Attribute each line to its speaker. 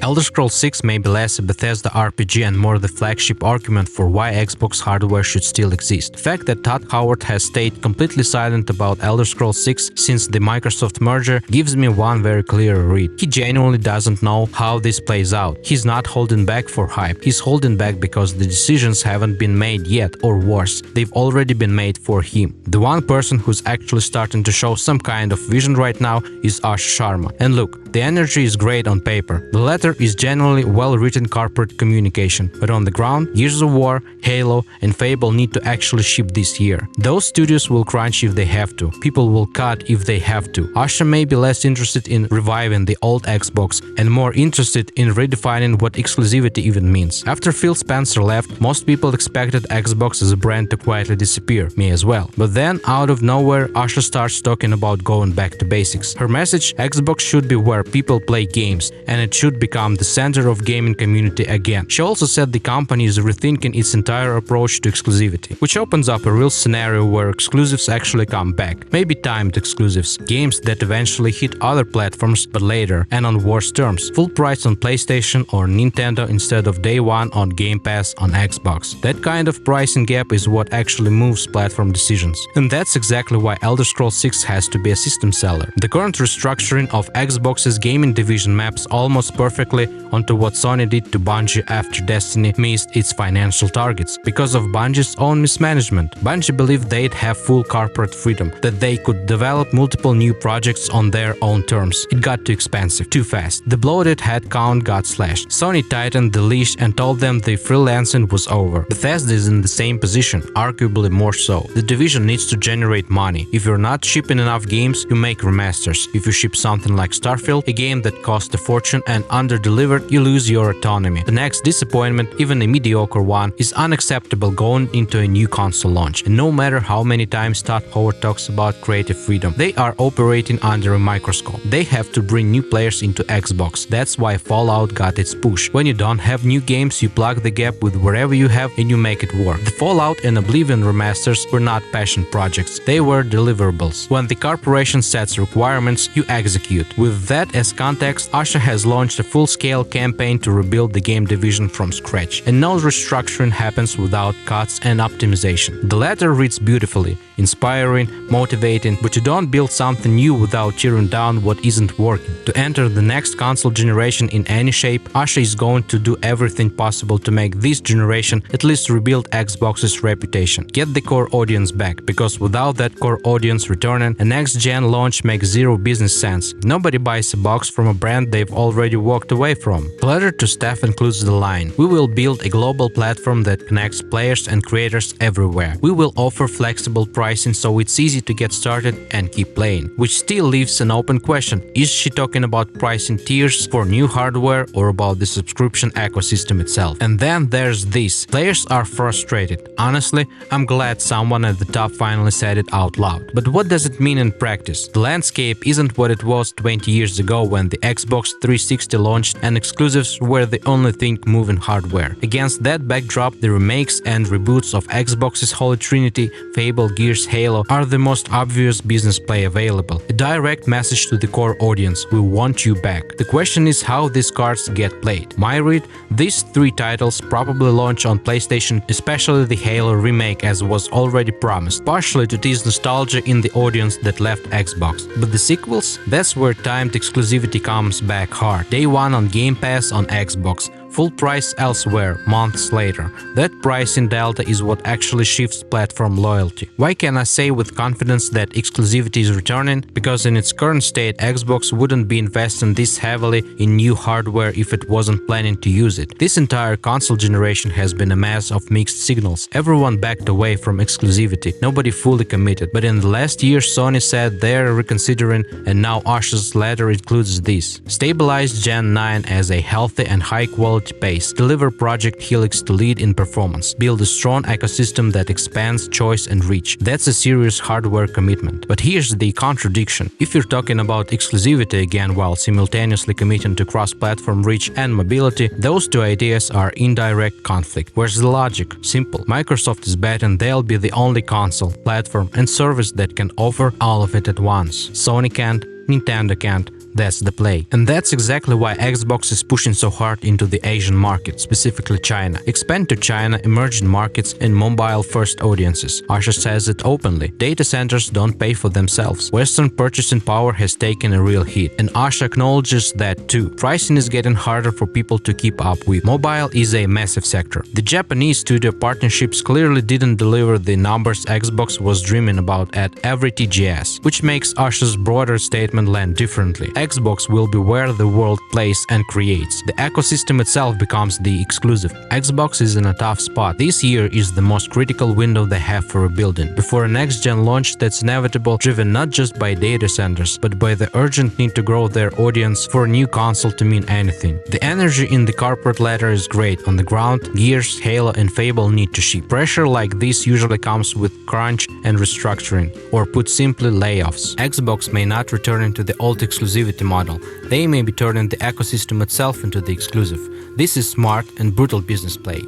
Speaker 1: Elder Scrolls 6 may be less a Bethesda RPG and more the flagship argument for why Xbox hardware should still exist. The fact that Todd Howard has stayed completely silent about Elder Scrolls 6 since the Microsoft merger gives me one very clear read. He genuinely doesn't know how this plays out. He's not holding back for hype. He's holding back because the decisions haven't been made yet, or worse, they've already been made for him. The one person who's actually starting to show some kind of vision right now is Asha Sharma. And look, the energy is great on paper. The letter is generally well-written corporate communication, but on the ground, Gears of War, Halo, and Fable need to actually ship this year. Those studios will crunch if they have to. People will cut if they have to. Asha may be less interested in reviving the old Xbox and more interested in redefining what exclusivity even means. After Phil Spencer left, most people expected Xbox as a brand to quietly disappear, me as well. But then, out of nowhere, Asha starts talking about going back to basics. Her message: Xbox should be where people play games, and it should become the center of gaming community again. She also said the company is rethinking its entire approach to exclusivity, which opens up a real scenario where exclusives actually come back. Maybe timed exclusives, games that eventually hit other platforms but later and on worse terms. Full price on PlayStation or Nintendo instead of day one on Game Pass on Xbox. That kind of pricing gap is what actually moves platform decisions. And that's exactly why Elder Scrolls 6 has to be a system seller. The current restructuring of Xbox's gaming division maps almost perfectly onto what Sony did to Bungie after Destiny missed its financial targets. Because of Bungie's own mismanagement, Bungie believed they'd have full corporate freedom, that they could develop multiple new projects on their own terms. It got too expensive, too fast. The bloated headcount got slashed. Sony tightened the leash and told them the freelancing was over. Bethesda is in the same position, arguably more so. The division needs to generate money. If you're not shipping enough games, you make remasters. If you ship something like Starfield, a game that cost a fortune and under-delivered, you lose your autonomy. The next disappointment, even a mediocre one, is unacceptable going into a new console launch. And no matter how many times Todd Howard talks about creative freedom, they are operating under a microscope. They have to bring new players into Xbox. That's why Fallout got its push. When you don't have new games, you plug the gap with wherever you have and you make it work. The Fallout and Oblivion remasters were not passion projects. They were deliverables. When the corporation sets requirements, you execute. With that as context, Asha has launched a full-scale campaign to rebuild the game division from scratch. And no restructuring happens without cuts and optimization. The letter reads beautifully, inspiring, motivating, but you don't build something new without tearing down what isn't working. To enter the next console generation in any shape, Asha is going to do everything possible to make this generation at least rebuild Xbox's reputation. Get the core audience back, because without that core audience returning, a next-gen launch makes zero business sense. Nobody buys a box from a brand they've already walked away from. The letter to staff includes the line: we will build a global platform that connects players and creators everywhere. We will offer flexible pricing so it's easy to get started and keep playing. Which still leaves an open question: is she talking about pricing tiers for new hardware or about the subscription ecosystem itself? And then there's this: players are frustrated. Honestly, I'm glad someone at the top finally said it out loud. But what does it mean in practice? The landscape isn't what it was 20 years ago when the Xbox 360 launched and exclusives were the only thing moving hardware. Against that backdrop, the remakes and reboots of Xbox's Holy Trinity, Fable, Gears, Halo are the most obvious business play available. A direct message to the core audience: we want you back. The question is how these cards get played. My read: these three titles probably launch on PlayStation, especially the Halo remake, as was already promised, partially to tease nostalgia in the audience that left Xbox. But the sequels? That's where timed exclusivity comes back hard. Day one on Game Pass on Xbox. Full price elsewhere, months later. That pricing delta is what actually shifts platform loyalty. Why can I say with confidence that exclusivity is returning? Because in its current state, Xbox wouldn't be investing this heavily in new hardware if it wasn't planning to use it. This entire console generation has been a mass of mixed signals. Everyone backed away from exclusivity. Nobody fully committed. But in the last year, Sony said they're reconsidering, and now Asha's letter includes this: stabilize Gen 9 as a healthy and high-quality pace, deliver Project Helix to lead in performance, build a strong ecosystem that expands choice and reach. That's a serious hardware commitment. But here's the contradiction. If you're talking about exclusivity again while simultaneously committing to cross-platform reach and mobility, those two ideas are in direct conflict. Where's the logic? Simple. Microsoft is betting they'll be the only console, platform, and service that can offer all of it at once. Sony can't, Nintendo can't, That's the play. And that's exactly why Xbox is pushing so hard into the Asian market, specifically China. Expand to China, emerging markets, and mobile-first audiences. Asha says it openly. Data centers don't pay for themselves. Western purchasing power has taken a real hit, and Asha acknowledges that too. Pricing is getting harder for people to keep up with. Mobile is a massive sector. The Japanese studio partnerships clearly didn't deliver the numbers Xbox was dreaming about at every TGS, which makes Asha's broader statement land differently. Xbox will be where the world plays and creates. The ecosystem itself becomes the exclusive. Xbox is in a tough spot. This year is the most critical window they have for rebuilding. Before a next-gen launch that's inevitable, driven not just by data centers, but by the urgent need to grow their audience for a new console to mean anything. The energy in the corporate ladder is great. On the ground, Gears, Halo, and Fable need to ship. Pressure like this usually comes with crunch and restructuring, or put simply, layoffs. Xbox may not return into the old exclusivity model. They may be turning the ecosystem itself into the exclusive. This is smart and brutal business play.